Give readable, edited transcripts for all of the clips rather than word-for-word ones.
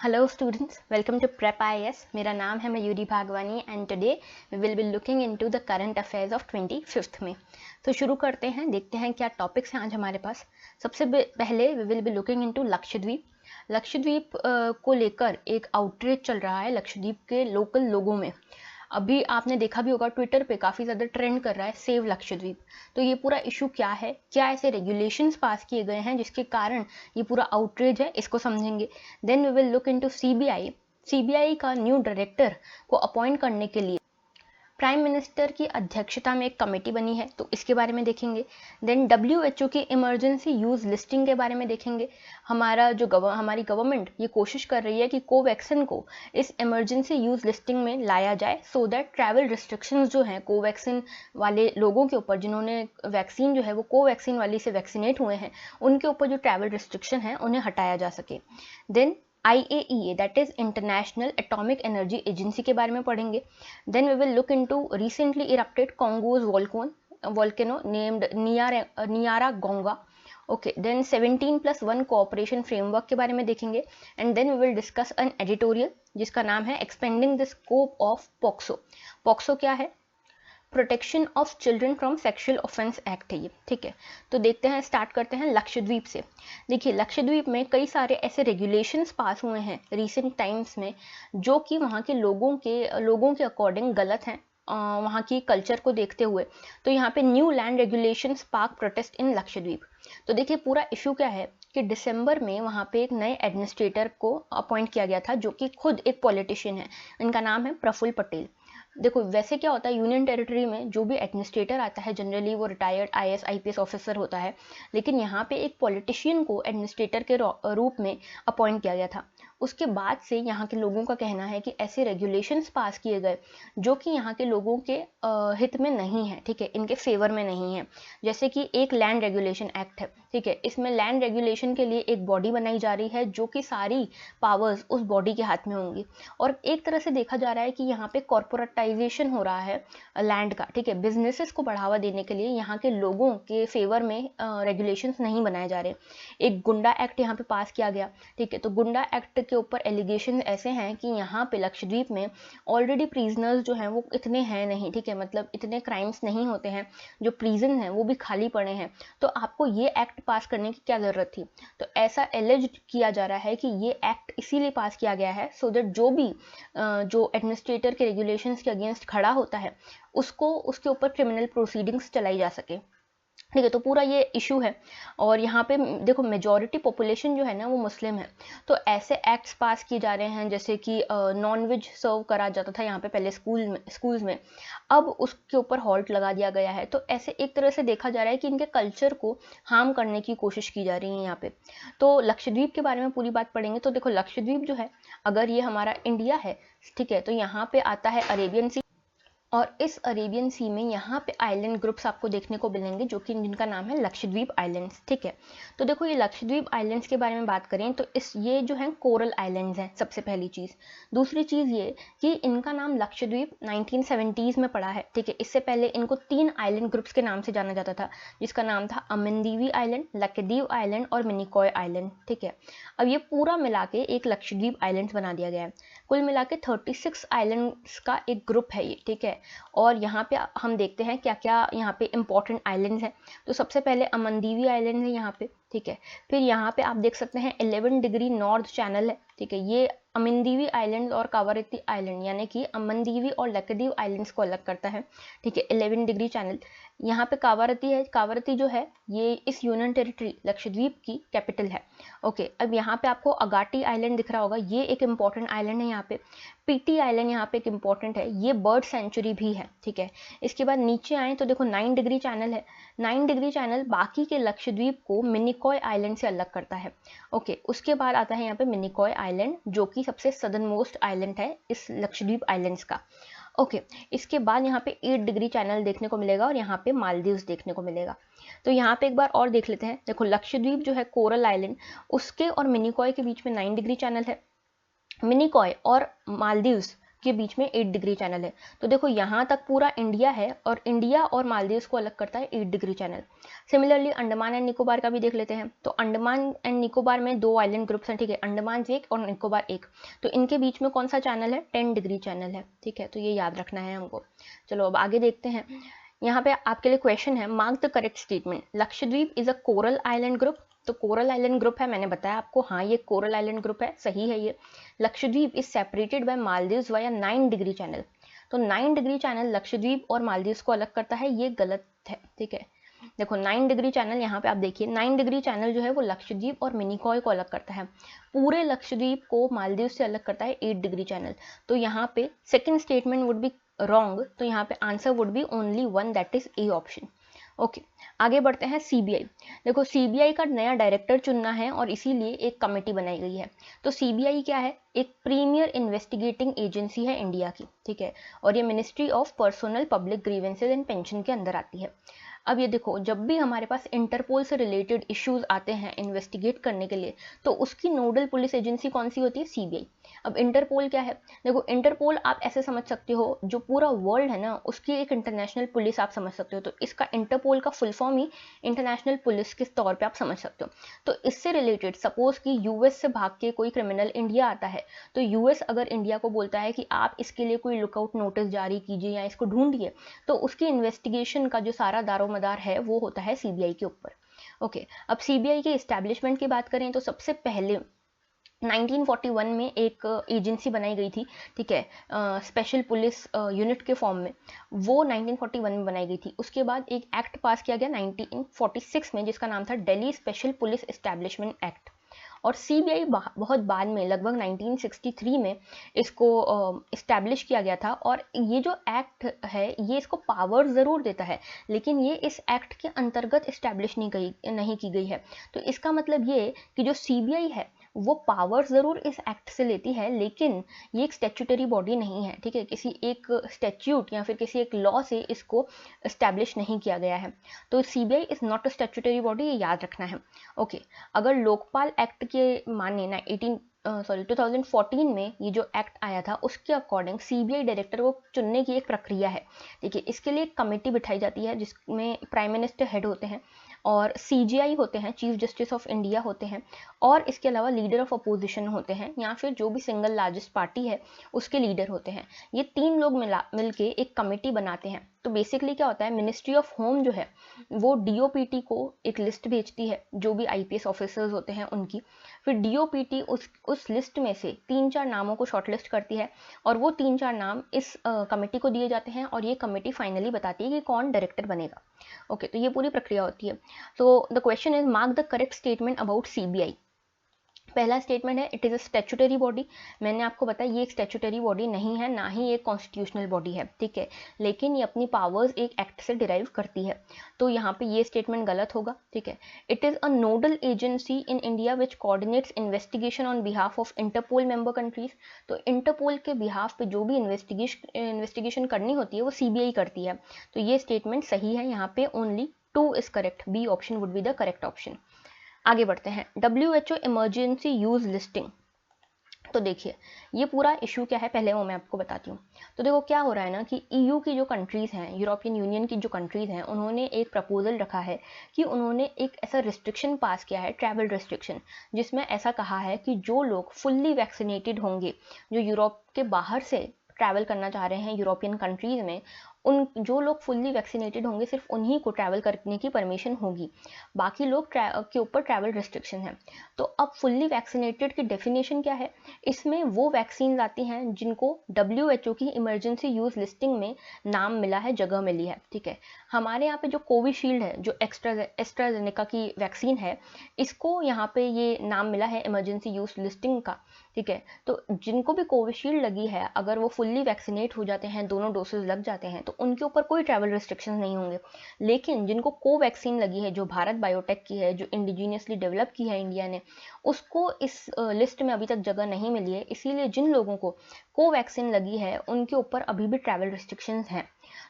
Hello students, welcome to prep IAS. मेरा नाम है Mayuri Bhagwani and today we will be looking into the current affairs of 25th में। तो शुरू करते हैं, देखते हैं क्या टॉपिक्स हैं आज हमारे पास। सबसे पहले we will be looking into Lakshadweep. Lakshadweep को लेकर एक आउटरीच चल रहा है लक्षद्वीप के लोकल लोगों में। अभी आपने देखा भी होगा, ट्विटर पे काफ़ी ज़्यादा ट्रेंड कर रहा है सेव लक्षद्वीप। तो ये पूरा इशू क्या है, क्या ऐसे रेगुलेशंस पास किए गए हैं जिसके कारण ये पूरा आउटरीच है, इसको समझेंगे। Then we will look into CBI. CBI का न्यू डायरेक्टर को अपॉइंट करने के लिए प्राइम मिनिस्टर की अध्यक्षता में एक कमेटी बनी है, तो इसके बारे में देखेंगे। देन WHO की इमरजेंसी यूज़ लिस्टिंग के बारे में देखेंगे। हमारी गवर्नमेंट ये कोशिश कर रही है कि कोवैक्सिन को इस इमरजेंसी यूज़ लिस्टिंग में लाया जाए, सो दैट ट्रैवल रिस्ट्रिक्शंस जो हैं कोवैक्सिन वाले लोगों के ऊपर, जिन्होंने वैक्सीन जो है वो कोवैक्सिन वाली से वैक्सीनेट हुए हैं, उनके ऊपर जो ट्रैवल रिस्ट्रिक्शन है उन्हें हटाया जा सके। Then IAEA, that is International Atomic Energy Agency के बारे में पढ़ेंगे। Then we will look into recently erupted Congo's volcano named Nyiragongo. Okay, then 17+1 cooperation framework के बारे में देखेंगे। And then we will discuss an editorial जिसका नाम है expanding the scope of POCSO. POCSO क्या है? Protection of children from sexual offence act है ये, ठीक है। तो देखते हैं, स्टार्ट करते हैं लक्षद्वीप से। देखिए, लक्षद्वीप में कई सारे ऐसे रेगुलेशंस पास हुए हैं रिसेंट टाइम्स में जो कि वहाँ के लोगों के अकॉर्डिंग गलत हैं, वहाँ की कल्चर को देखते हुए। तो यहाँ पे new land regulations spark protest in Lakshadweep. तो देखिए, पूरा इशू क्या है कि दिसंबर में वहाँ पे एक नए एडमिनिस्ट्रेटर को अपॉइंट किया गया था जो कि खुद एक पॉलिटिशियन है। इनका नाम है प्रफुल्ल पटेल। देखो, वैसे क्या होता है, यूनियन टेरिटरी में जो भी एडमिनिस्ट्रेटर आता है जनरली वो रिटायर्ड IAS IPS ऑफिसर होता है, लेकिन यहाँ पे एक पॉलिटिशियन को एडमिनिस्ट्रेटर के रूप में अपॉइंट किया गया था। उसके बाद से यहाँ के लोगों का कहना है कि ऐसे रेगुलेशंस पास किए गए जो कि यहाँ के लोगों के हित में नहीं है, ठीक है, इनके फेवर में नहीं है। जैसे कि एक लैंड रेगुलेशन एक्ट है, ठीक है, इसमें लैंड रेगुलेशन के लिए एक बॉडी बनाई जा रही है जो कि सारी पावर्स उस बॉडी के हाथ में होंगी। और एक तरह से देखा जा रहा है कि यहाँ पे कॉर्पोरेटाइजेशन हो रहा है लैंड का, ठीक है। बिजनेसेस को बढ़ावा देने के लिए यहाँ के लोगों के फेवर में रेगुलेशंस नहीं बनाए जा रहे। एक गुंडा एक्ट यहाँ पे पास किया गया, ठीक है। तो गुंडा एक्ट के ऊपर एलिगेशन ऐसे हैं कि यहाँ पे लक्षद्वीप में ऑलरेडी प्रिजनर्स जो हैं वो इतने हैं नहीं, ठीक है, मतलब इतने क्राइम्स नहीं होते हैं, जो प्रिजन हैं वो भी खाली पड़े हैं। तो आपको ये एक्ट पास करने की क्या ज़रूरत थी? तो ऐसा एलिज किया जा रहा है कि ये एक्ट इसीलिए पास किया गया है सो दैट जो एडमिनिस्ट्रेटर के रेगुलेशंस के अगेंस्ट खड़ा होता है उसको उसके ऊपर क्रिमिनल प्रोसीडिंग्स चलाई जा सके, ठीक है। तो पूरा ये इशू है। और यहाँ पे देखो, मेजॉरिटी पॉपुलेशन जो है ना वो मुस्लिम है। तो ऐसे एक्ट्स पास किए जा रहे हैं जैसे कि नॉन वेज सर्व करा जाता था यहाँ पे पहले स्कूल्स में, अब उसके ऊपर हॉल्ट लगा दिया गया है। तो ऐसे एक तरह से देखा जा रहा है कि इनके कल्चर को हार्म करने की कोशिश की जा रही है यहाँ पे। तो लक्षद्वीप के बारे में पूरी बात पढ़ेंगे। तो देखो, लक्षद्वीप जो है, अगर ये हमारा इंडिया है, ठीक है, तो यहाँ पे आता है अरेबियन सी, और इस अरेबियन सी में यहाँ पे आइलैंड ग्रुप्स आपको देखने को मिलेंगे जो कि जिनका नाम है लक्षद्वीप आइलैंड्स, ठीक है। तो देखो, ये लक्षद्वीप आइलैंड्स के बारे में बात करें तो ये जो है कोरल आइलैंड्स हैं, सबसे पहली चीज़। दूसरी चीज़ ये कि इनका नाम लक्षद्वीप 1970s में पड़ा है, ठीक है। इससे पहले इनको 3 आइलैंड ग्रुप्स के नाम से जाना जाता था, जिसका नाम था अमनदीवी आइलैंड, लक्षद्वीप आइलैंड और मिनिकॉय आइलैंड, ठीक है। अब ये पूरा मिला के एक लक्षद्वीप आइलैंड्स बना दिया गया है। कुल मिला के 36 आइलैंड्स का एक ग्रुप है ये, ठीक है। और यहाँ पे हम देखते हैं क्या क्या यहाँ पे इंपॉर्टेंट आइलैंड्स हैं। तो सबसे पहले अमनदीवी आइलैंड है यहाँ पे, ठीक है। फिर यहाँ पे आप देख सकते हैं 11 डिग्री नॉर्थ चैनल है, ठीक है। ये अमनदीवी आइलैंड और कावारती आइलैंड यानी कि अमनदीवी और लक्षद्वीप आइलैंड्स को अलग करता है, ठीक है। 11 डिग्री चैनल यहाँ पे कावारती है। कावारती जो है ये इस यूनियन टेरिटरी लक्षद्वीप की कैपिटल है, ओके। अब यहाँ पे आपको अगाटी आइलैंड दिख रहा होगा, ये एक इंपॉर्टेंट आइलैंड है यहाँ पे। पीटी आइलैंड यहाँ पे एक इंपॉर्टेंट है, ये बर्ड सेंचुरी भी है, ठीक है। इसके बाद नीचे आए तो देखो 9 डिग्री चैनल है। 9 डिग्री चैनल बाकी के लक्षद्वीप को मिनिकॉय आइलैंड से अलग करता है, ओके। उसके बाद आता है यहाँ पे मिनिकॉय आइलैंड जो कि सबसे सदर्न मोस्ट आइलैंड है इस लक्षद्वीप आइलैंड्स का, ओके। इसके बाद यहाँ पे 8 डिग्री चैनल देखने को मिलेगा और यहाँ पे मालदीव्स देखने को मिलेगा। तो यहाँ पे एक बार और देख लेते हैं। देखो, लक्षद्वीप जो है कोरल आइलैंड, उसके और मिनिकॉय के बीच में 9 डिग्री चैनल है। मिनिकॉय और मालदीव्स के बीच में 8 डिग्री चैनल है। तो देखो यहाँ तक पूरा इंडिया है और इंडिया और मालदीव्स को अलग करता है 8 degree channel. Similarly Andaman and Nicobar का भी देख लेते हैं। तो अंडमान एंड निकोबार में 2 आइलैंड ग्रुप्स हैं, ठीक है, अंडमान एक और निकोबार एक। तो इनके बीच में कौन सा चैनल है, 10 डिग्री चैनल है, ठीक है। तो ये याद रखना है हमको। चलो अब आगे देखते हैं। यहाँ पे आपके लिए क्वेश्चन है, mark the correct statement. Lakshadweep is a coral island group. तो कोरल आइलैंड ग्रुप है, मैंने बताया आपको, हाँ ये कोरल आइलैंड ग्रुप है, सही है ये। Lakshadweep is separated by Maldives via 9 degree channel. तो 9 डिग्री चैनल लक्षद्वीप और मालदीव्स को अलग करता है, ये गलत है, ठीक है। देखो 9 डिग्री चैनल, यहाँ पे आप देखिए 9 डिग्री चैनल जो है वो लक्षद्वीप और मिनिकॉय को अलग करता है। पूरे लक्षद्वीप को मालदीव से अलग करता है 8 डिग्री चैनल। तो यहाँ पे second statement would be wrong. तो यहाँ पे answer would be only one, that is A option. Okay आगे बढ़ते हैं। सीबीआई, देखो सीबीआई का नया डायरेक्टर चुनना है और इसीलिए एक कमेटी बनाई गई है। तो सीबीआई क्या है, एक प्रीमियर इन्वेस्टिगेटिंग एजेंसी है इंडिया की, ठीक है, और ये ministry of personnel public grievances and pension के अंदर आती है। अब ये देखो, जब भी हमारे पास इंटरपोल से रिलेटेड इश्यूज आते हैं इन्वेस्टिगेट करने के लिए, तो उसकी नोडल पुलिस एजेंसी कौन सी होती है, सीबीआई। अब इंटरपोल क्या है, देखो इंटरपोल आप ऐसे समझ सकते हो, जो पूरा वर्ल्ड है ना उसकी एक इंटरनेशनल पुलिस आप समझ सकते हो। तो इसका इंटरपोल का फुल फॉर्म ही इंटरनेशनल पुलिस के तौर पे आप समझ सकते हो। तो इससे रिलेटेड सपोज कि यूएस से भाग के कोई क्रिमिनल इंडिया आता है, तो यूएस अगर इंडिया को बोलता है कि आप इसके लिए कोई लुकआउट नोटिस जारी कीजिए या इसको ढूंढिए, तो उसकी इन्वेस्टिगेशन का जो सारा दारोमदार है वो होता है सीबीआई के ऊपर। ओके अब सीबीआई के एस्टैब्लिशमेंट की बात करें तो सबसे पहले 1941 में एक एजेंसी बनाई गई थी, ठीक है, स्पेशल पुलिस यूनिट के फॉर्म में, वो 1941 में बनाई गई थी। उसके बाद एक एक्ट पास किया गया 1946 में जिसका नाम था Delhi special police establishment act. और सीबीआई बहुत बाद में लगभग 1963 में इसको इस्टेब्लिश किया गया था। और ये जो एक्ट है ये इसको पावर ज़रूर देता है, लेकिन ये इस एक्ट के अंतर्गत इस्टेब्लिश नहीं की गई है। तो इसका मतलब ये कि जो सीबीआई है वो पावर ज़रूर इस एक्ट से लेती है, लेकिन ये एक स्टैट्यूटरी बॉडी नहीं है, ठीक है, किसी एक स्टैट्यूट या फिर किसी एक लॉ से इसको इस्टेब्लिश नहीं किया गया है। तो CBI is not a statutory body, ये याद रखना है। ओके अगर लोकपाल एक्ट के माने ना 2014 में ये जो एक्ट आया था उसके अकॉर्डिंग सीबीआई डायरेक्टर को चुनने की एक प्रक्रिया है। देखिए इसके लिए एक कमेटी बिठाई जाती है जिसमें प्राइम मिनिस्टर हेड होते हैं और सीजीआई होते हैं, चीफ जस्टिस ऑफ इंडिया होते हैं, और इसके अलावा लीडर ऑफ अपोजिशन होते हैं या फिर जो भी सिंगल लार्जेस्ट पार्टी है उसके लीडर होते हैं। ये 3 लोग मिलके एक कमेटी बनाते हैं। तो बेसिकली क्या होता है, मिनिस्ट्री ऑफ होम जो है वो डीओपीटी को एक लिस्ट भेजती है जो भी आईपीएस ऑफिसर्स होते हैं उनकी। फिर डीओपीटी उस लिस्ट में से 3-4 नामों को शॉर्टलिस्ट करती है और वो 3-4 नाम इस कमेटी को दिए जाते हैं और ये कमेटी फाइनली बताती है कि कौन डायरेक्टर बनेगा। ओके तो ये पूरी प्रक्रिया होती है। So the question is mark the correct statement about CBI. पहला स्टेटमेंट है it is a statutory body. मैंने आपको बताया ये एक स्टैट्यूटरी बॉडी नहीं है, ना ही एक कॉन्स्टिट्यूशनल बॉडी है, ठीक है, लेकिन ये अपनी पावर्स एक एक्ट से डिराइव करती है। तो यहाँ पे ये स्टेटमेंट गलत होगा, ठीक है। It is a nodal agency in India which coordinates investigation on behalf of Interpol member countries. तो इंटरपोल के बिहाफ पे जो भी इन्वेस्टिगेशन करनी होती है वो सीबीआई करती है। तो ये स्टेटमेंट सही है, यहाँ पे only 2 is correct, B option would be the correct option. आगे बढ़ते हैं। WHO emergency use listing. तो देखिए ये पूरा इशू क्या है पहले वो मैं आपको बताती हूँ। तो देखो क्या हो रहा है ना कि EU की जो कंट्रीज़ हैं, यूरोपियन यूनियन की जो कंट्रीज़ हैं, उन्होंने एक प्रपोजल रखा है कि उन्होंने एक ऐसा रिस्ट्रिक्शन पास किया है, ट्रैवल रिस्ट्रिक्शन, जिसमें ऐसा कहा है कि जो लोग फुल्ली वैक्सीनेटेड होंगे, जो यूरोप के बाहर से ट्रैवल करना चाह रहे हैं यूरोपियन कंट्रीज़ में, उन जो लोग फुल्ली वैक्सीनेटेड होंगे सिर्फ उन्हीं को ट्रैवल करने की परमिशन होगी, बाकी लोग के ऊपर ट्रैवल रिस्ट्रिक्शन है। तो अब फुल्ली वैक्सीनेटेड की डेफिनेशन क्या है, इसमें वो वैक्सीन आती हैं जिनको WHO की इमरजेंसी यूज़ लिस्टिंग में नाम मिला है, जगह मिली है, ठीक है। हमारे यहाँ पे जो कोविशील्ड है, जो एस्ट्राजेनेका की वैक्सीन है, इसको यहाँ पे ये नाम मिला है इमरजेंसी यूज़ लिस्टिंग का, ठीक है। तो जिनको भी कोविशील्ड लगी है, अगर वो फुल्ली वैक्सीनेट हो जाते हैं, दोनों डोसेज लग जाते हैं, तो उनके ऊपर कोई ट्रैवल रिस्ट्रिक्शंस नहीं होंगे। लेकिन जिनको कोवैक्सीन लगी है, जो भारत बायोटेक की है, जो इंडिजीनियसली डेवलप की है इंडिया ने, उसको इस लिस्ट में अभी तक जगह नहीं मिली है। इसीलिए जिन लोगों को कोवैक्सीन लगी है उनके ऊपर अभी भी ट्रैवल रिस्ट्रिक्शंस हैं।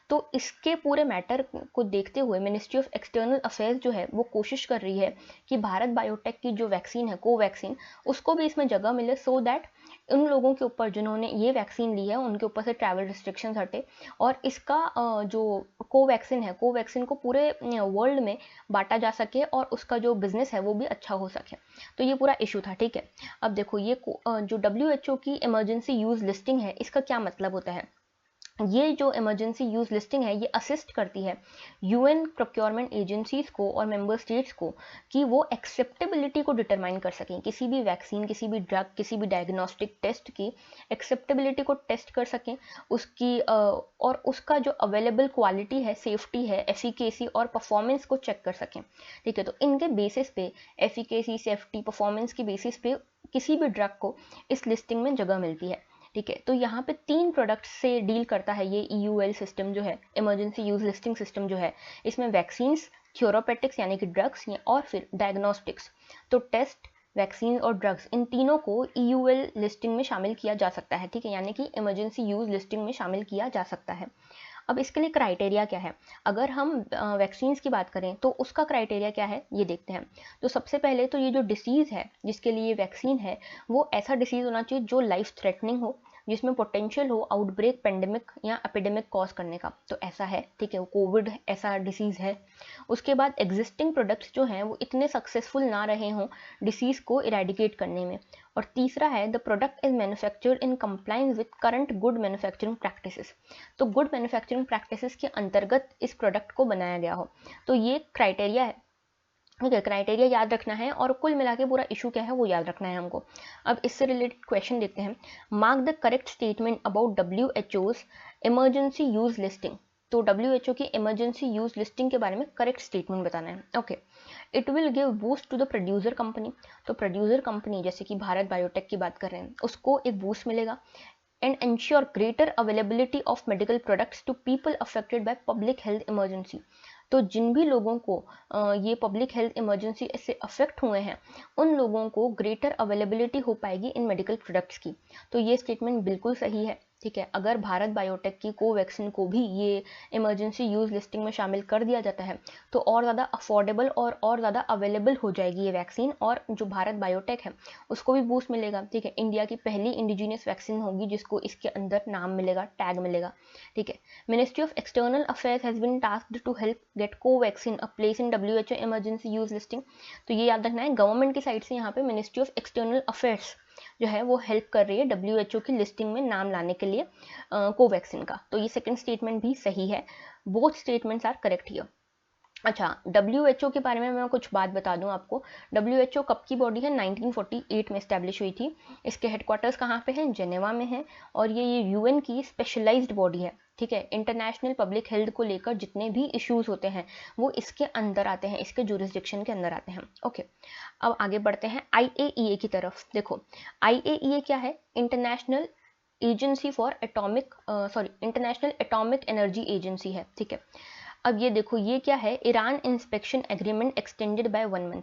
तो इसके पूरे मैटर को देखते हुए मिनिस्ट्री ऑफ एक्सटर्नल अफेयर्स जो है वो कोशिश कर रही है कि भारत बायोटेक की जो वैक्सीन है कोवैक्सीन, उसको भी इसमें जगह मिले, सो दैट उन लोगों के ऊपर जिन्होंने ये वैक्सीन ली है उनके ऊपर से ट्रैवल रिस्ट्रिक्शंस हटे और इसका जो कोवैक्सीन है, कोवैक्सीन को पूरे वर्ल्ड में बांटा जा सके और उसका जो बिजनेस है वो भी अच्छा हो सके। तो ये पूरा इशू था, ठीक है। अब देखो ये जो WHO की इमरजेंसी यूज लिस्टिंग है, इसका क्या मतलब होता है। ये जो इमरजेंसी यूज लिस्टिंग है ये असिस्ट करती है यूएन प्रोक्योरमेंट एजेंसीज को और मेंबर स्टेट्स को कि वो एक्सेप्टेबिलिटी को डिटरमाइन कर सकें, किसी भी वैक्सीन, किसी भी ड्रग, किसी भी डायग्नोस्टिक टेस्ट की एक्सेप्टेबिलिटी को टेस्ट कर सकें, उसकी और उसका जो अवेलेबल क्वालिटी है, सेफ्टी है, एफिकेसी और परफॉर्मेंस को चेक कर सकें, ठीक है। तो इनके बेसिस पे, एफिकेसी, सेफ्टी, परफॉर्मेंस की बेसिस पे किसी भी ड्रग को इस लिस्टिंग में जगह मिलती है, ठीक है। तो यहाँ पे 3 प्रोडक्ट से डील करता है ये EUL सिस्टम जो है, इमरजेंसी यूज लिस्टिंग सिस्टम जो है। इसमें वैक्सीन्स, थ्योरोपेटिक्स यानी कि ड्रग्स और फिर डायग्नोस्टिक्स। तो टेस्ट, वैक्सीन और ड्रग्स, इन तीनों को EUL लिस्टिंग में शामिल किया जा सकता है, ठीक है, यानी कि इमरजेंसी यूज लिस्टिंग में शामिल किया जा सकता है। अब इसके लिए क्राइटेरिया क्या है। अगर हम वैक्सीन्स की बात करें तो उसका क्राइटेरिया क्या है ये देखते हैं। तो सबसे पहले तो ये जो डिसीज़ है जिसके लिए वैक्सीन है वो ऐसा डिसीज़ होना चाहिए जो लाइफ थ्रेटनिंग हो, जिसमें पोटेंशियल हो आउटब्रेक, पेंडेमिक या एपिडेमिक कॉज करने का। तो ऐसा है, ठीक है, कोविड ऐसा डिसीज़ है। उसके बाद एग्जिस्टिंग प्रोडक्ट्स जो हैं वो इतने सक्सेसफुल ना रहे हों डिसीज़ को इरेडिकेट करने में। और तीसरा है the product is manufactured in compliance with current good manufacturing practices. तो गुड मैन्युफैक्चरिंग प्रैक्टिसेस के अंतर्गत इस प्रोडक्ट को बनाया गया हो। तो ये क्राइटेरिया है, ठीक है, क्राइटेरिया याद रखना है और कुल मिला के पूरा इशू क्या है वो याद रखना है हमको। अब इससे रिलेटेड क्वेश्चन देखते हैं। Mark the correct statement about WHO's emergency use listing. तो WHO की इमरजेंसी यूज लिस्टिंग के बारे में करेक्ट स्टेटमेंट बताना है, okay. It will give boost to the producer company. तो प्रोड्यूसर कंपनी जैसे कि भारत बायोटेक की बात कर रहे हैं, उसको एक बूस्ट मिलेगा। And ensure greater availability of medical products to people affected by public health emergency। तो जिन भी लोगों को ये पब्लिक हेल्थ इमरजेंसी से अफेक्ट हुए हैं उन लोगों को ग्रेटर अवेलेबिलिटी हो पाएगी इन मेडिकल प्रोडक्ट्स की। तो ये स्टेटमेंट बिल्कुल सही है, ठीक है। अगर भारत बायोटेक की कोवैक्सीन को भी ये इमरजेंसी यूज लिस्टिंग में शामिल कर दिया जाता है तो और ज़्यादा अफोर्डेबल और ज़्यादा अवेलेबल हो जाएगी ये वैक्सीन, और जो भारत बायोटेक है उसको भी बूस्ट मिलेगा, ठीक है। इंडिया की पहली इंडिजीनियस वैक्सीन होगी जिसको इसके अंदर नाम मिलेगा, टैग मिलेगा, ठीक है। Ministry of External Affairs has been tasked to help get Covaxin a place in WHO emergency use listing. तो ये याद रखना है, गवर्नमेंट की साइड से यहाँ पे मिनिस्ट्री ऑफ एक्सटर्नल अफेयर्स जो है वो हेल्प कर रही है WHO की लिस्टिंग में नाम लाने के लिए कोवैक्सीन का। तो ये सेकंड स्टेटमेंट भी सही है, both statements are correct here. अच्छा, WHO के बारे में मैं कुछ बात बता दूं आपको। WHO कब की बॉडी है, 1948 में इस्टेब्लिश हुई थी। इसके हेडक्वार्टर्स कहाँ पे हैं, जेनेवा में है। और ये UN की स्पेशलाइज्ड बॉडी है, ठीक है। इंटरनेशनल पब्लिक हेल्थ को लेकर जितने भी इश्यूज होते हैं वो इसके अंदर आते हैं, इसके जुरिस्डिक्शन के अंदर आते हैं, ओके। अब आगे बढ़ते हैं IAEA की तरफ। देखो IAEA क्या है, international agency for atomic international Atomic Energy agency है, ठीक है। अब ये देखो ये क्या है, Iran inspection agreement extended by 1 month.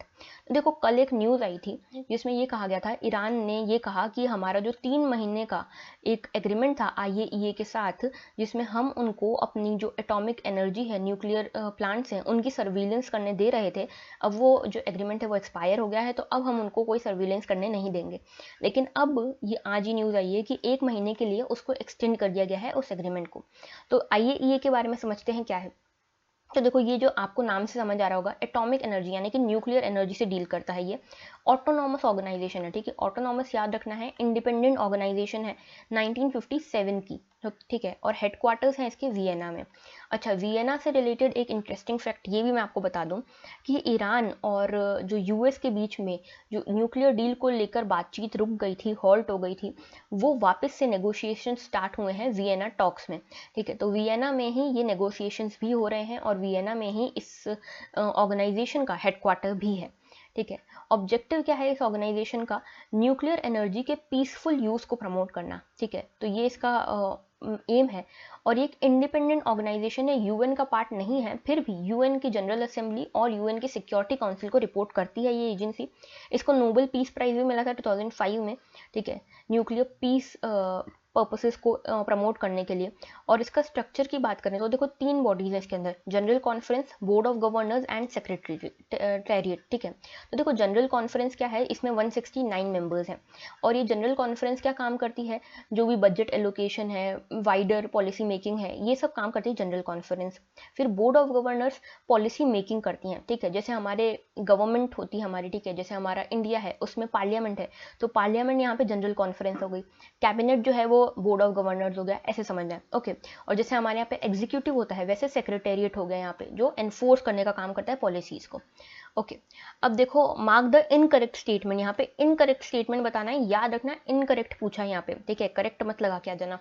देखो कल एक न्यूज़ आई थी जिसमें ये कहा गया था, ईरान ने ये कहा कि हमारा जो 3 महीने का एक एग्रीमेंट था IAEA के साथ, जिसमें हम उनको अपनी जो एटॉमिक एनर्जी है, न्यूक्लियर प्लांट्स हैं, उनकी सर्विलेंस करने दे रहे थे। अब वो जो एग्रीमेंट है वो एक्सपायर हो गया है, तो अब हम उनको कोई सर्विलेंस करने नहीं देंगे। लेकिन अब ये आज ही न्यूज़ आई है कि 1 महीने के लिए उसको एक्सटेंड कर दिया गया है उस एग्रीमेंट को। तो IAEA के बारे में समझते हैं क्या है। तो देखो ये जो आपको नाम से समझ आ रहा होगा, एटॉमिक एनर्जी यानी कि न्यूक्लियर एनर्जी से डील करता है। ये ऑटोनॉमस ऑर्गेनाइजेशन है, ठीक है। ऑटोनॉमस याद रखना है, इंडिपेंडेंट ऑर्गेनाइजेशन है 1957 की, ठीक है। और हेडक्वार्टर्स हैं इसके वियना में। अच्छा, वियना से रिलेटेड एक इंटरेस्टिंग फैक्ट ये भी मैं आपको बता दूं कि ईरान और जो US के बीच में जो न्यूक्लियर डील को लेकर बातचीत रुक गई थी, हॉल्ट हो गई थी, वो वापस से नेगोशिएशन स्टार्ट हुए हैं वियना टॉक्स में, ठीक है। तो वियना में ही ये नेगोशिएशंस भी हो रहे हैं और वियना में ही इस ऑर्गेनाइजेशन का हेडक्वार्टर भी है, ठीक है। ऑब्जेक्टिव क्या है इस ऑर्गेनाइजेशन का, न्यूक्लियर एनर्जी के पीसफुल यूज को प्रमोट करना, ठीक है। तो ये इसका एम है। और ये एक इंडिपेंडेंट ऑर्गेनाइजेशन है, UN का पार्ट नहीं है, फिर भी UN की जनरल असेंबली और UN की सिक्योरिटी काउंसिल को रिपोर्ट करती है ये एजेंसी। इसको नोबेल पीस प्राइज भी मिला था 2005 में, ठीक है। न्यूक्लियर पीस पर्पसेस को प्रमोट करने के लिए। और इसका स्ट्रक्चर की बात करें तो देखो 3 बॉडीज है इसके अंदर, general conference, board of governors and secretariat. ठीक है, तो देखो जनरल कॉन्फ्रेंस क्या है, इसमें 169 मेंबर्स हैं। और ये जनरल कॉन्फ्रेंस क्या काम करती है, जो भी बजट एलोकेशन है, वाइडर पॉलिसी मेकिंग है, ये सब काम करती है जनरल कॉन्फ्रेंस। फिर board of governors policy making करती हैं। ठीक है, जैसे हमारे गवर्नमेंट होती है हमारी, ठीक है, जैसे हमारा इंडिया है उसमें पार्लियामेंट है, तो पार्लियामेंट यहाँ पे जनरल कॉन्फ्रेंस हो गई। कैबिनेट जो है वो बोर्ड ऑफ गवर्नर्स हो गया, ऐसे समझना है। ओके, और जैसे हमारे यहाँ पे एग्जीक्यूटिव होता है वैसे सेक्रेटेरिएट हो गया यहाँ पे, जो एनफोर्स करने का काम करता है पॉलिसीज को। ओके, अब देखो मार्क द इनकरेक्ट स्टेटमेंट, यहाँ पे इनकरेक्ट स्टेटमेंट बताना है, याद रखना इनकरेक्ट पूछा है यहाँ पे, ठीक है, करेक्ट मत लगा के आ जाना।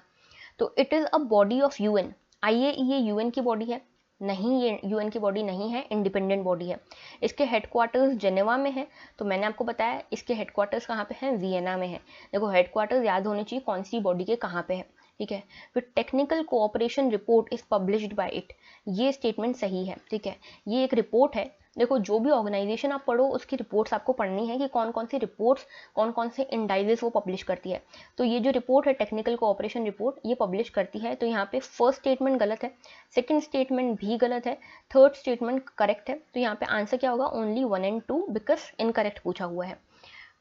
तो it is a body of UN, आइए ये यूएन की बॉडी है? नहीं, ये यूएन की बॉडी नहीं है, इंडिपेंडेंट बॉडी है। इसके हेडक्वार्टर्स जेनेवा में है, तो मैंने आपको बताया इसके हेडक्वार्टर्स कहाँ पे हैं, वियना में है। देखो हेडक्वार्टर्स याद होने चाहिए कौन सी बॉडी के कहाँ पे है, ठीक है। फिर technical cooperation report is published by it, ये स्टेटमेंट सही है, ठीक है। ये एक रिपोर्ट है, देखो जो भी ऑर्गेनाइजेशन आप पढ़ो उसकी रिपोर्ट्स आपको पढ़नी है कि कौन कौन सी रिपोर्ट्स, कौन कौन से इंडाइजेस वो पब्लिश करती है। तो ये जो रिपोर्ट है टेक्निकल कोऑपरेशन रिपोर्ट, ये पब्लिश करती है। तो यहाँ पे फर्स्ट स्टेटमेंट गलत है, सेकंड स्टेटमेंट भी गलत है, थर्ड स्टेटमेंट करेक्ट है। तो यहाँ पे आंसर क्या होगा, ओनली 1 and 2, बिकॉज इनकरेक्ट पूछा हुआ है।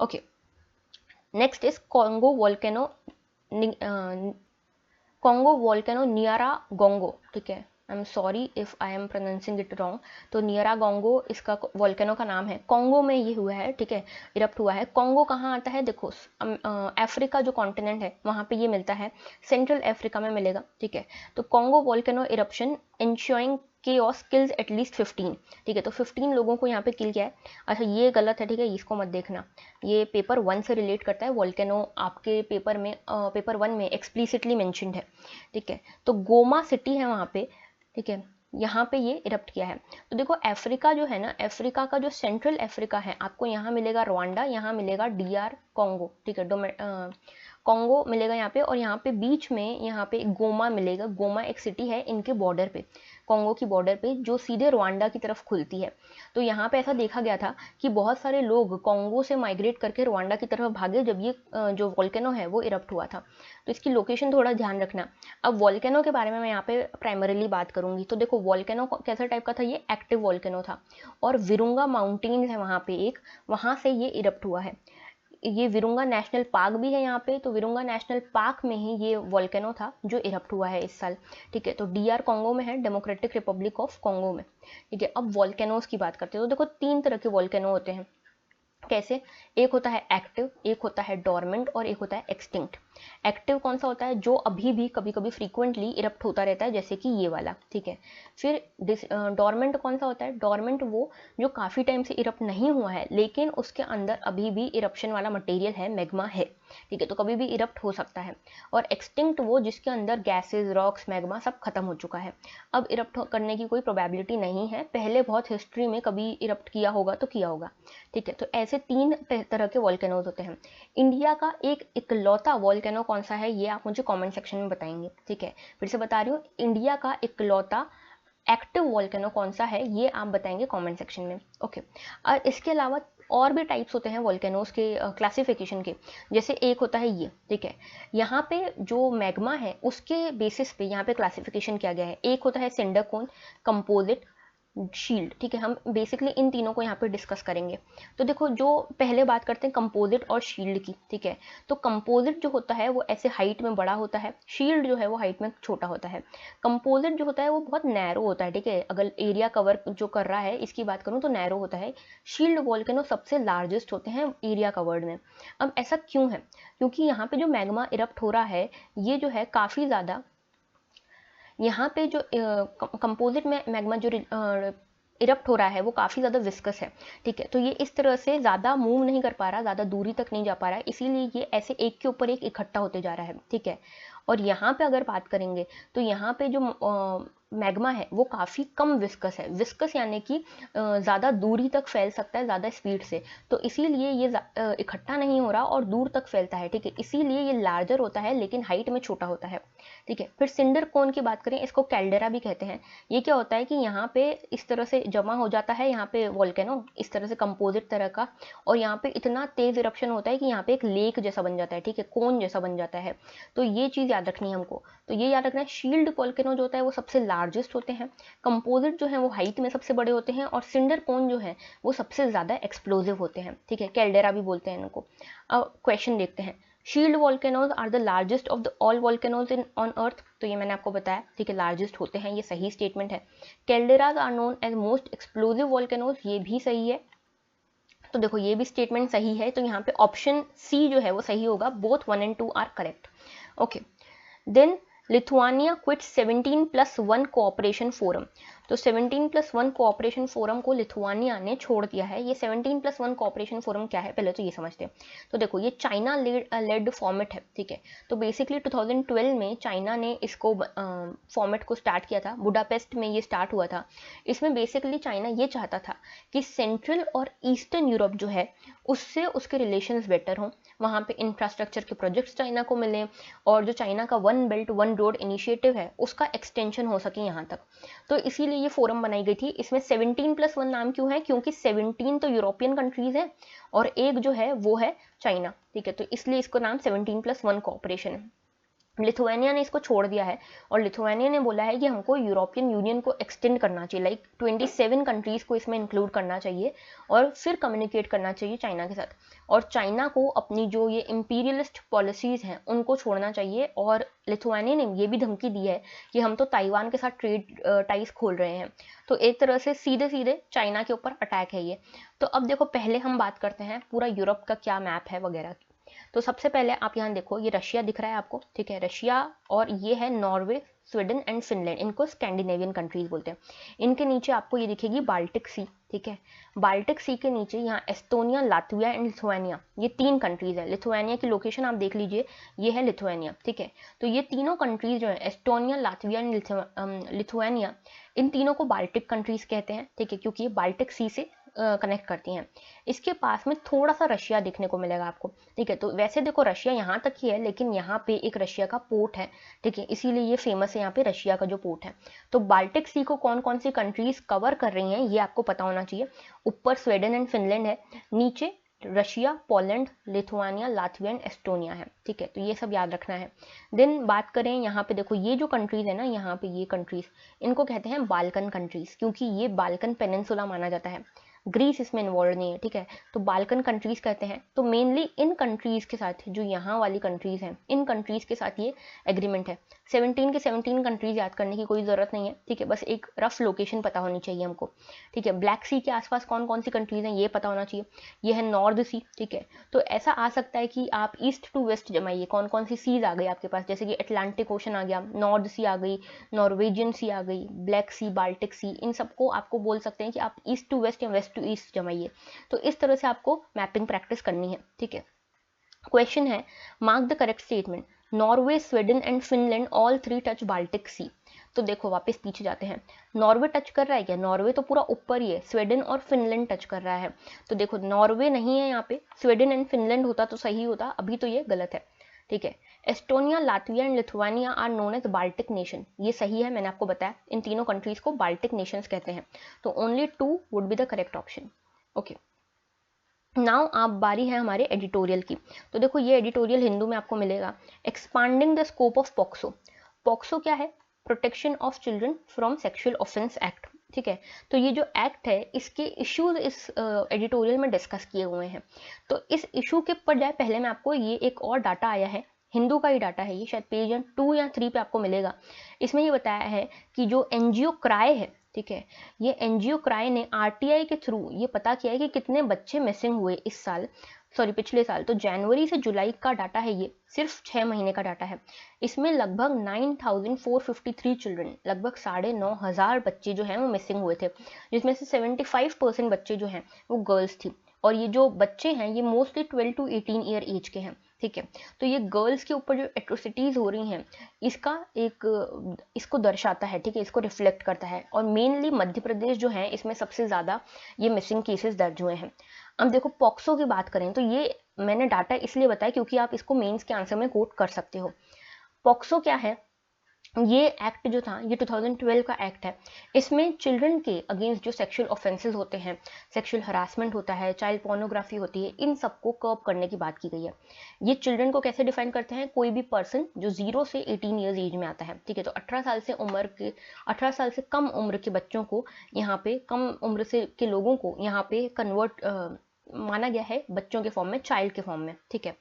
Okay, next is Congo volcano, Congo volcano Nyiragongo, ठीक है। I am sorry if I am pronouncing it wrong. तो नियारागोंगो इसका वोल्केनो का नाम है, कॉन्गो में ये हुआ है, ठीक है, इरप्ट हुआ है। कॉन्गो कहाँ आता है, देखो अफ्रीका जो कॉन्टिनेंट है वहाँ पे ये मिलता है, सेंट्रल अफ्रीका में मिलेगा, ठीक है। तो Congo volcano eruption ensuing chaos kills at least 15, ठीक है। तो 15 लोगों को यहाँ पे किल किया है। अच्छा ये गलत है, ठीक है, इसको मत देखना, ये पेपर 1 से रिलेट करता है। वोल्केनो आपके पेपर में पेपर 1 में एक्सप्लिसिटली मेंशन्ड है, ठीक है। तो गोमा सिटी है वहाँ पे, ठीक है, यहाँ पे ये इरप्ट किया है। तो देखो अफ्रीका जो है ना, अफ्रीका का जो सेंट्रल अफ्रीका है, आपको यहाँ मिलेगा रवांडा, यहाँ मिलेगा DR कॉन्गो, ठीक है, कॉन्गो मिलेगा यहाँ पे, और यहाँ पे बीच में यहाँ पे गोमा मिलेगा। गोमा एक सिटी है इनके बॉर्डर पे, कॉन्गो की बॉर्डर पे, जो सीधे रवांडा की तरफ खुलती है। तो यहाँ पे ऐसा देखा गया था कि बहुत सारे लोग कॉन्गो से माइग्रेट करके रवांडा की तरफ भागे जब ये जो वोल्केनो है वो इरप्ट हुआ था। तो इसकी लोकेशन थोड़ा ध्यान रखना। अब वोल्केनो के बारे में मैं यहाँ पे प्राइमरीली बात करूंगी। तो देखो वोल्केनो कैसा टाइप का था, ये एक्टिव वोल्केनो था, और विरुंगा माउंटेन्स है वहाँ पे एक, वहाँ से ये इरप्ट हुआ है। ये विरुंगा नेशनल पार्क भी है यहाँ पे, तो विरुंगा नेशनल पार्क में ही ये वोल्केनो था जो इरप्ट हुआ है इस साल, ठीक है। तो DR कॉन्गो में है, डेमोक्रेटिक रिपब्लिक ऑफ कॉन्गो में, ठीक है। अब वोल्केनोज की बात करते हैं। तो देखो 3 तरह के वोल्केनो होते हैं, कैसे, एक होता है एक्टिव, एक होता है डोरमेंट, और एक होता है एक्सटिंक्ट। एक्टिव कौन सा होता है, जो अभी भी कभी कभी फ्रीक्वेंटली इरप्ट होता रहता है, जैसे कि ये वाला, ठीक है। फिर डोरमेंट कौन सा होता है, डोरमेंट वो जो काफ़ी टाइम से इरप्ट नहीं हुआ है लेकिन उसके अंदर अभी भी इरप्शन वाला मटेरियल है, मैग्मा है, ठीक है, तो कभी भी इरप्ट हो सकता है। और एक्सटिंक्ट वो जिसके अंदर गैसेज, रॉक्स, मैग्मा सब खत्म हो चुका है, अब इरप्ट करने की कोई प्रोबेबिलिटी नहीं है, पहले बहुत हिस्ट्री में कभी इरप्ट किया होगा तो किया होगा, ठीक है। तो ऐसे 3 तरह के वोल्केनोज होते हैं। इंडिया का एक इकलौता वोल्केनो कौन सा है, ये आप मुझे कमेंट सेक्शन में बताएंगे, ठीक है। फिर से बता रही हूँ, इंडिया का इकलौता एक्टिव वोल्केनो कौन सा है, ये आप बताएंगे कमेंट सेक्शन में, ओके। और इसके अलावा और भी टाइप्स होते हैं वोल्केनोज के क्लासिफिकेशन के, जैसे एक होता है ये, ठीक है, यहाँ पे जो मैग्मा है उसके बेसिस पे यहाँ पे क्लासिफिकेशन किया गया है। एक होता है सिंडर कोन, कंपोजिट, शील्ड, ठीक है। हम बेसिकली इन तीनों को यहाँ पे डिस्कस करेंगे। तो देखो जो पहले बात करते हैं कंपोजिट और शील्ड की, ठीक है। तो कंपोजिट जो होता है वो ऐसे हाइट में बड़ा होता है, शील्ड जो है वो हाइट में छोटा होता है। कंपोजिट जो होता है वो बहुत नैरो होता है, ठीक है, अगर एरिया कवर जो कर रहा है इसकी बात करूँ तो नैरो होता है। शील्ड वोल्केनो सबसे लार्जेस्ट होते हैं एरिया कवर्ड में। अब ऐसा क्यों है, क्योंकि यहाँ पे जो मैग्मा इरप्ट हो रहा है ये जो है काफ़ी ज़्यादा, यहाँ पे जो कंपोजिट में मैग्मा जो इरप्ट हो रहा है वो काफ़ी ज़्यादा विस्कस है, ठीक है। तो ये इस तरह से ज़्यादा मूव नहीं कर पा रहा, ज़्यादा दूरी तक नहीं जा पा रहा है, इसीलिए ये ऐसे एक के ऊपर एक इकट्ठा होते जा रहा है, ठीक है। और यहाँ पे अगर बात करेंगे तो यहाँ पे जो मैग्मा है वो काफ़ी कम विस्कस है। विस्कस यानी कि ज़्यादा दूरी तक फैल सकता है ज़्यादा स्पीड से, तो इसीलिए ये इकट्ठा नहीं हो रहा और दूर तक फैलता है, ठीक है, इसीलिए ये लार्जर होता है लेकिन हाइट में छोटा होता है, ठीक है। फिर सिंडर कोन की बात करें, इसको कैल्डेरा भी कहते हैं। ये क्या होता है कि यहाँ पे इस तरह से जमा हो जाता है, यहाँ पे वोल्केनो इस तरह से कंपोजिट तरह का, और यहाँ पे इतना तेज इरप्शन होता है कि यहाँ पे एक लेक जैसा बन जाता है, ठीक है, कोन जैसा बन जाता है। तो ये चीज़ याद रखनी है हमको। तो ये याद रखना है, शील्ड वोल्केनो जो होता है वो सबसे लार्जेस्ट होते हैं, कंपोजिट जो है वो हाइट में सबसे बड़े होते हैं, और सिंडर कोन जो है वो सबसे ज़्यादा एक्सप्लोजिव होते हैं, ठीक है, कैल्डेरा भी बोलते हैं इनको। अब क्वेश्चन देखते हैं, shield volcanoes are the largest of the all volcanoes in on earth, तो ये मैंने आपको बताया, ठीक है, लार्जेस्ट होते हैं, ये सही स्टेटमेंट है। Calderas are known as most explosive volcanoes, ये भी सही है। तो देखो ये भी स्टेटमेंट सही है, तो यहाँ पे ऑप्शन सी जो है वो सही होगा, both 1 and 2 are correct. Okay, then Lithuania quit 17+1 cooperation forum, तो 17+1 कोऑपरेशन फोरम को लिथुआनिया ने छोड़ दिया है। ये 17+1 कोऑपरेशन फोरम क्या है पहले तो ये समझते हैं। तो देखो ये चाइना लेड फॉर्मेट है, ठीक है, तो बेसिकली 2012 में चाइना ने इसको फॉर्मेट को स्टार्ट किया था, बुडापेस्ट में ये स्टार्ट हुआ था। इसमें बेसिकली चाइना ये चाहता था कि सेंट्रल और ईस्टर्न यूरोप जो है उससे उसके रिलेशंस बेटर हों, वहाँ पे इंफ्रास्ट्रक्चर के प्रोजेक्ट्स चाइना को मिले, और जो चाइना का one belt one road initiative है उसका एक्सटेंशन हो सके यहाँ तक। तो इसीलिए ये फोरम बनाई गई थी। इसमें 17+1 नाम क्यों है, क्योंकि 17 तो यूरोपियन कंट्रीज है और एक जो है वो है चाइना, ठीक है, तो इसलिए इसको नाम 17+1 कोऑपरेशन है। लिथुआनिया ने इसको छोड़ दिया है, और लिथुआनिया ने बोला है कि हमको यूरोपियन यूनियन को एक्सटेंड करना चाहिए, लाइक 27 कंट्रीज को इसमें इंक्लूड करना चाहिए और फिर कम्युनिकेट करना चाहिए चाइना के साथ, और चाइना को अपनी जो ये इंपीरियलिस्ट पॉलिसीज हैं उनको छोड़ना चाहिए। और लिथुआनिया ने ये भी धमकी दी है कि हम तो ताइवान के साथ ट्रेड टाइज खोल रहे हैं, तो एक तरह से सीधे सीधे चाइना के ऊपर अटैक है ये। तो अब देखो पहले हम बात करते हैं पूरा यूरोप का क्या मैप है वगैरह। तो सबसे पहले आप यहाँ देखो, ये रशिया दिख रहा है आपको, ठीक है, रशिया, और ये है नॉर्वे, स्वीडन एंड फिनलैंड, इनको स्कैंडिनेवियन कंट्रीज बोलते हैं। इनके नीचे आपको ये दिखेगी बाल्टिक सी, ठीक है, बाल्टिक सी के नीचे यहाँ एस्टोनिया, लातविया एंड लिथुआनिया, ये 3 कंट्रीज है। लिथुआनिया की लोकेशन आप देख लीजिए, ये है लिथुआनिया, ठीक है। तो ये तीनों कंट्रीज जो है एस्टोनिया, लातविया एंड लिथुआनिया, इन तीनों को बाल्टिक कंट्रीज कहते हैं, ठीक है, क्योंकि ये बाल्टिक सी से कनेक्ट करती हैं। इसके पास में थोड़ा सा रशिया देखने को मिलेगा आपको, ठीक है। तो वैसे देखो रशिया यहाँ तक ही है, लेकिन यहाँ पे एक रशिया का पोर्ट है, ठीक है, इसीलिए ये फेमस है यहाँ पे रशिया का जो पोर्ट है। तो बाल्टिक सी को कौन कौन सी कंट्रीज कवर कर रही हैं ये आपको पता होना चाहिए। ऊपर स्वीडन एंड फिनलैंड है, नीचे Russia, Poland, Lithuania, Latvia and Estonia है, ठीक है, तो ये सब याद रखना है। देन बात करें यहाँ पे, देखो ये जो कंट्रीज है ना, यहाँ पे ये कंट्रीज, इनको कहते हैं बाल्कन कंट्रीज, क्योंकि ये बाल्कन पेनिनसुला माना जाता है, ग्रीस इसमें इन्वॉल्व नहीं है, ठीक है, तो बाल्कन कंट्रीज कहते हैं। तो मेनली इन कंट्रीज के साथ, जो यहाँ वाली कंट्रीज हैं, इन कंट्रीज के साथ ये एग्रीमेंट है। 17 के 17 कंट्रीज याद करने की कोई ज़रूरत नहीं है, ठीक है, बस एक रफ लोकेशन पता होनी चाहिए हमको, ठीक है। ब्लैक सी के आसपास कौन कौन सी कंट्रीज हैं ये पता होना चाहिए। ये है नॉर्थ सी, ठीक है, तो ऐसा आ सकता है कि आप ईस्ट टू वेस्ट जमाइए, कौन कौन सी सीज आ गई आपके पास, जैसे कि अटलांटिक ओशन आ गया, नॉर्थ सी आ गई, नॉर्वेजियन सी आ गई, ब्लैक सी, बाल्टिक सी, इन सबको आपको बोल सकते हैं कि आप ईस्ट टू वेस्ट या वेस्ट टू ईस्ट जमाइए। तो इस तरह से आपको मैपिंग प्रैक्टिस करनी है, ठीक है। क्वेश्चन है, mark the correct statement, Norway, Sweden and Finland all 3 touch Baltic sea. तो देखो वापस पीछे जाते हैं, नॉर्वे टच कर रहा है क्या, नॉर्वे तो पूरा ऊपर ही है, स्वीडन और फिनलैंड टच कर रहा है। तो देखो नॉर्वे नहीं है यहाँ पे, स्वीडन एंड फिनलैंड होता तो सही होता, अभी तो ये गलत है, ठीक है। Estonia, Latvia and Lithuania are known as Baltic nation, ये सही है, मैंने आपको बताया इन तीनों कंट्रीज को बाल्टिक नेशंस कहते हैं। तो only 2 would be the correct option, okay. Now आप बारी है हमारे एडिटोरियल की। तो देखो ये एडिटोरियल हिंदू में आपको मिलेगा, expanding the scope of POCSO. POCSO क्या है, protection of children from sexual offence act, ठीक है। तो ये जो एक्ट है इसके इश्यूज इस एडिटोरियल में डिस्कस किए हुए हैं। तो इस इशू के पर जाए पहले मैं आपको ये एक और डाटा आया है, हिंदू का ही डाटा है ये, शायद पेज 2 या 3 पे आपको मिलेगा। इसमें ये बताया है कि जो एनजीओ क्राई है, ठीक है, ये एनजीओ क्राई ने आरटीआई के थ्रू ये पता किया है कि कितने बच्चे मिसिंग हुए इस साल, सॉरी पिछले साल। तो जनवरी से जुलाई का डाटा है, ये सिर्फ 6 महीने का डाटा है। इसमें लगभग 9453 चिल्ड्रन, लगभग 9,500 बच्चे जो हैं वो मिसिंग हुए थे, जिसमें से 75% बच्चे जो हैं वो गर्ल्स थी। और ये जो बच्चे हैं ये मोस्टली 12 to 18 ईयर एज के हैं, ठीक है। तो ये गर्ल्स के ऊपर जो एट्रोसिटीज हो रही हैं इसको दर्शाता है, ठीक है, इसको रिफ्लेक्ट करता है। और मेनली मध्य प्रदेश जो है इसमें सबसे ज़्यादा ये मिसिंग केसेस दर्ज हुए हैं। अब देखो पॉक्सो की बात करें तो ये मैंने डाटा इसलिए बताया क्योंकि आप इसको मेंस के आंसर में कोट कर सकते हो। पॉक्सो क्या है? ये एक्ट जो था ये 2012 का एक्ट है। इसमें चिल्ड्रन के अगेंस्ट जो सेक्सुअल ऑफेंसेस होते हैं, सेक्सुअल हरासमेंट होता है, चाइल्ड पोर्नोग्राफी होती है, इन सबको कर्ब करने की बात की गई है। ये चिल्ड्रन को कैसे डिफाइन करते हैं? कोई भी पर्सन जो 0 से 18 ईयर्स एज में आता है, ठीक है। तो 18 साल से कम उम्र के बच्चों को यहाँ पे, कम उम्र से के लोगों को यहाँ पे माना गया है बच्चों के फॉर्म में, चाइल्ड के फॉर्म में, ठीक है।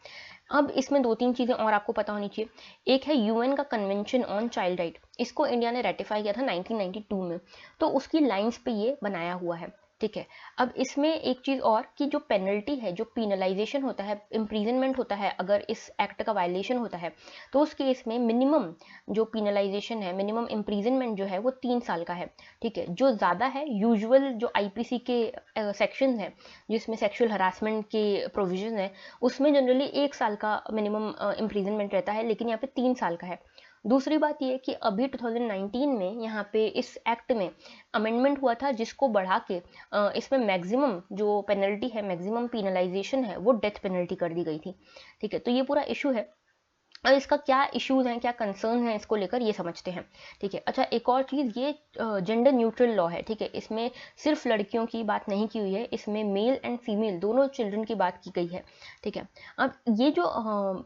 अब इसमें 2-3 चीज़ें और आपको पता होनी चाहिए। एक है यूएन का कन्वेंशन ऑन चाइल्ड राइट, इसको इंडिया ने रेटिफाई किया था 1992 में, तो उसकी लाइंस पे ये बनाया हुआ है, ठीक है। अब इसमें एक चीज़ और कि जो पेनल्टी है, जो पीनलाइजेशन होता है, इम्प्रीजनमेंट होता है अगर इस एक्ट का वायलेशन होता है, तो उस केस में मिनिमम जो पीनलाइजेशन है, मिनिमम इम्प्रीजनमेंट जो है वो 3 साल का है, ठीक है। जो ज़्यादा है यूजुअल जो आईपीसी के सेक्शन है जिसमें सेक्सुअल हरासमेंट के प्रोविजन है, उसमें जनरली 1 साल का मिनिमम इम्प्रीजनमेंट रहता है, लेकिन यहाँ पे 3 साल का है। दूसरी बात ये कि अभी 2019 में यहाँ पे इस एक्ट में अमेंडमेंट हुआ था जिसको बढ़ा के इसमें मैक्सिमम जो पेनल्टी है, मैक्सिमम पीनलाइजेशन है, वो डेथ पेनल्टी कर दी गई थी, ठीक है। तो ये पूरा इशू है। अब इसका क्या इश्यूज हैं, क्या कंसर्न है इसको लेकर, ये समझते हैं, ठीक है। अच्छा, एक और चीज़, ये जेंडर न्यूट्रल लॉ है, ठीक है। इसमें सिर्फ लड़कियों की बात नहीं की हुई है, इसमें मेल एंड फीमेल दोनों चिल्ड्रन की बात की गई है, ठीक है। अब ये जो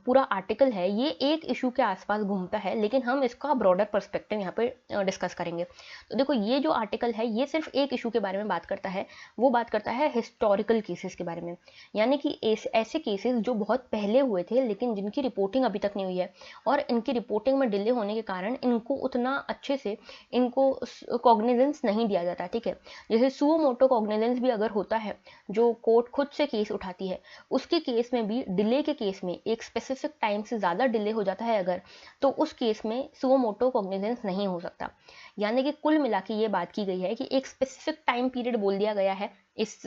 पूरा आर्टिकल है ये एक इशू के आसपास घूमता है, लेकिन हम इसका ब्रॉडर पर्सपेक्टिव यहाँ पे डिस्कस करेंगे। तो देखो ये जो आर्टिकल है ये सिर्फ एक इशू के बारे में बात करता है, वो बात करता है हिस्टोरिकल केसेस के बारे में, यानी कि ऐसे केसेस जो बहुत पहले हुए थे लेकिन जिनकी रिपोर्टिंग अभी तक नहीं हुई है, और इनकी रिपोर्टिंग में डिले होने के कारण इनको उतना अच्छे से इनको कॉग्निजेंस नहीं दिया जाता, ठीक है। जैसे सुओ मोटो कॉग्निजेंस भी अगर होता है, जो कोर्ट खुद से केस उठाती है, उसके केस में भी डिले के केस में एक स्पेसिफिक टाइम से ज़्यादा डिले हो जाता है अगर, तो उस केस में सुओ मोटो कॉग्निजेंस नहीं हो सकता। यानी कि कुल मिला के ये बात की गई है कि एक स्पेसिफिक टाइम पीरियड बोल दिया गया है इस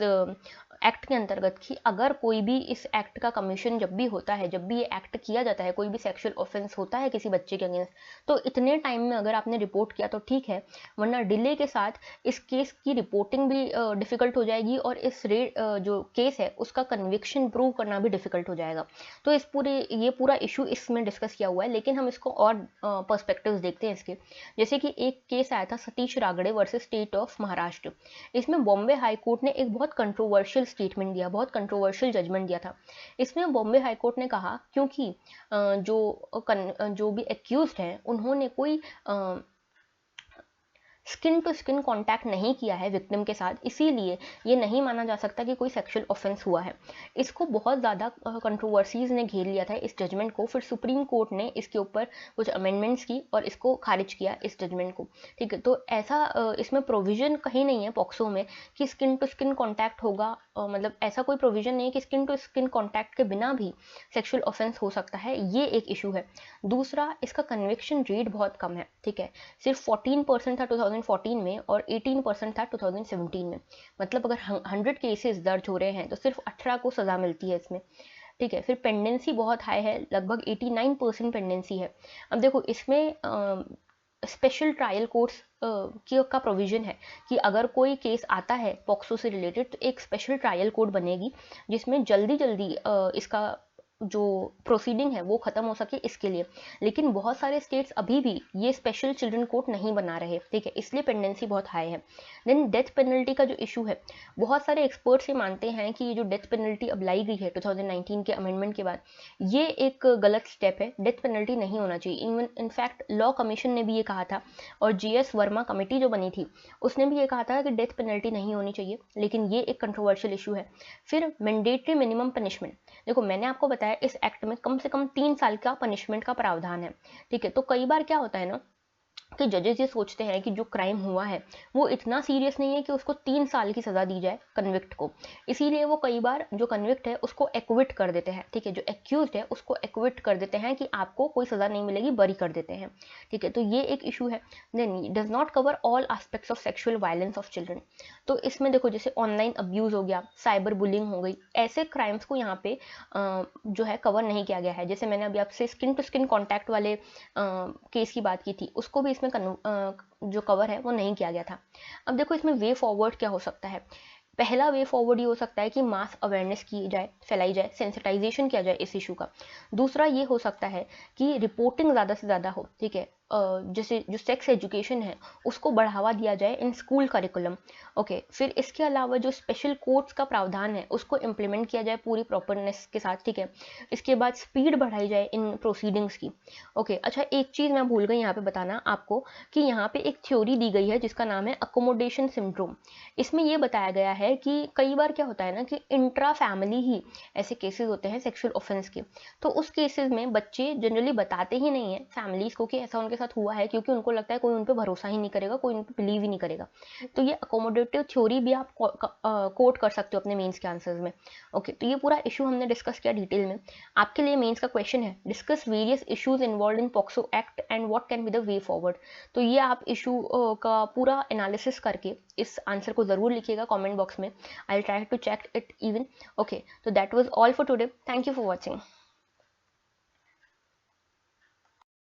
एक्ट के अंतर्गत कि अगर कोई भी इस एक्ट का कमीशन जब भी होता है, जब भी ये एक्ट किया जाता है, कोई भी सेक्सुअल ऑफेंस होता है किसी बच्चे के अगेंस्ट, तो इतने टाइम में अगर आपने रिपोर्ट किया तो ठीक है, वरना डिले के साथ इस केस की रिपोर्टिंग भी डिफ़िकल्ट हो जाएगी और जो केस है उसका कन्विक्शन प्रूव करना भी डिफ़िकल्ट हो जाएगा। तो ये पूरा इशू इसमें डिस्कस किया हुआ है, लेकिन हम इसको और पर्सपेक्टिव्स देखते हैं इसके। जैसे कि एक केस आया था Satish Ragde versus state of Maharashtra. इसमें बॉम्बे हाई कोर्ट ने एक बहुत कंट्रोवर्शियल स्टेटमेंट दिया, बहुत कंट्रोवर्शियल जजमेंट दिया था। इसमें बॉम्बे हाई कोर्ट ने कहा क्योंकि जो भी एक्यूज्ड हैं उन्होंने कोई स्किन टू स्किन कांटेक्ट नहीं किया है विक्टिम के साथ, इसीलिए ये नहीं माना जा सकता कि कोई सेक्सुअल ऑफेंस हुआ है। इसको बहुत ज़्यादा कंट्रोवर्सीज ने घेर लिया था इस जजमेंट को। फिर सुप्रीम कोर्ट ने इसके ऊपर कुछ अमेंडमेंट्स की और इसको खारिज किया इस जजमेंट को, ठीक है। तो ऐसा इसमें प्रोविजन कहीं नहीं है पॉक्सो में कि स्किन टू स्किन कॉन्टैक्ट होगा, मतलब ऐसा कोई प्रोविजन नहीं है कि स्किन टू स्किन कॉन्टैक्ट के बिना भी सेक्सुअल ऑफेंस हो सकता है, ये एक इशू है। दूसरा, इसका कन्विक्शन रेट बहुत कम है, ठीक है। सिर्फ 14% था 2014 में और 18% था 2017 में। मतलब अगर 100 केसेस दर्ज हो रहे हैं तो सिर्फ 18 को सज़ा मिलती है इसमें, ठीक है। फिर पेंडेंसी बहुत हाई है, लगभग 89% पेंडेंसी है। अब देखो इसमें स्पेशल ट्रायल कोर्ट्स का प्रोविज़न है कि अगर कोई केस आता है पॉक्सो से रिलेटेड तो एक स्पेशल ट्रायल कोर्ट बनेगी जिसमें जल्दी जल्दी इसका जो प्रोसीडिंग है वो ख़त्म हो सके इसके लिए। लेकिन बहुत सारे स्टेट्स अभी भी ये स्पेशल चिल्ड्रन कोर्ट नहीं बना रहे, ठीक है, इसलिए पेंडेंसी बहुत हाई है। देन डेथ पेनल्टी का जो इशू है, बहुत सारे एक्सपर्ट्स ये मानते हैं कि ये जो डेथ पेनल्टी अब लाई गई है 2019 के अमेंडमेंट के बाद, ये एक गलत स्टेप है, डेथ पेनल्टी नहीं होना चाहिए। इनफैक्ट लॉ कमीशन ने भी ये कहा था और GS वर्मा कमेटी जो बनी थी उसने भी ये कहा था कि डेथ पेनल्टी नहीं होनी चाहिए, लेकिन ये एक कंट्रोवर्शियल इशू है। फिर मैंडेटरी मिनिमम पनिशमेंट, देखो मैंने आपको बताया इस एक्ट में कम से कम 3 साल का पनिशमेंट का प्रावधान है, ठीक है। तो कई बार क्या होता है ना कि जजेस ये सोचते हैं कि जो क्राइम हुआ है वो इतना सीरियस नहीं है कि उसको 3 साल की सज़ा दी जाए कन्विक्ट को, इसीलिए वो कई बार जो कन्विक्ट है उसको एक्विट कर देते हैं, ठीक है, जो एक्यूज है उसको एक्विट कर देते हैं कि आपको कोई सज़ा नहीं मिलेगी, बरी कर देते हैं, ठीक है। तो ये एक इशू है। Then does not cover all aspects of sexual violence of children. तो इसमें देखो जैसे ऑनलाइन अब्यूज हो गया, साइबर बुलिंग हो गई, ऐसे क्राइम्स को यहाँ पे जो है कवर नहीं किया गया है। जैसे मैंने अभी आपसे स्किन टू स्किन कॉन्टैक्ट वाले केस की बात की थी, उसको भी इसमें जो कवर है वो नहीं किया गया था। अब देखो इसमें वे फॉरवर्ड क्या हो सकता है। पहला वे फॉरवर्ड ये हो सकता है कि मास अवेयरनेस की जाए, फैलाई जाए, सेंसिटाइजेशन किया जाए इस इशू का। दूसरा ये हो सकता है कि रिपोर्टिंग ज़्यादा से ज़्यादा हो, ठीक है, जैसे जो सेक्स एजुकेशन है उसको बढ़ावा दिया जाए इन स्कूल करिकुलम। ओके, फिर इसके अलावा जो स्पेशल कोर्ट्स का प्रावधान है उसको इम्प्लीमेंट किया जाए पूरी प्रॉपरनेस के साथ, ठीक है। इसके बाद स्पीड बढ़ाई जाए इन प्रोसीडिंग्स की। ओके, अच्छा एक चीज़ मैं भूल गई यहाँ पे बताना आपको कि यहाँ पे एक थ्योरी दी गई है जिसका नाम है अकोमोडेशन सिंड्रोम। इसमें ये बताया गया है कि कई बार क्या होता है ना कि इंट्रा फैमिली ही ऐसे केसेस होते हैं सेक्सुअल ऑफेंस के, तो उस केसेस में बच्चे जनरली बताते ही नहीं है फैमिलीज को कि ऐसा उनके साथ हुआ है, क्योंकि उनको लगता है कोई उन पर भरोसा ही नहीं करेगा, कोई उन पर बिलीव ही नहीं करेगा। तो ये अकोमोडेटिव थ्योरी भी आप कोट कर सकते हो अपने मेंस के आंसर्स में। ओके, तो ये पूरा इशू हमने डिस्कस किया डिटेल में। आपके लिए मेंस का क्वेश्चन है, discuss various issues involve in POCSO act and what can be the way forward. तो ये आप इशू का पूरा एनालिसिस करके इस आंसर को ज़रूर लिखिएगा कमेंट बॉक्स में। I will try to check it even. Okay, तो that was all for today. Thank you for watching.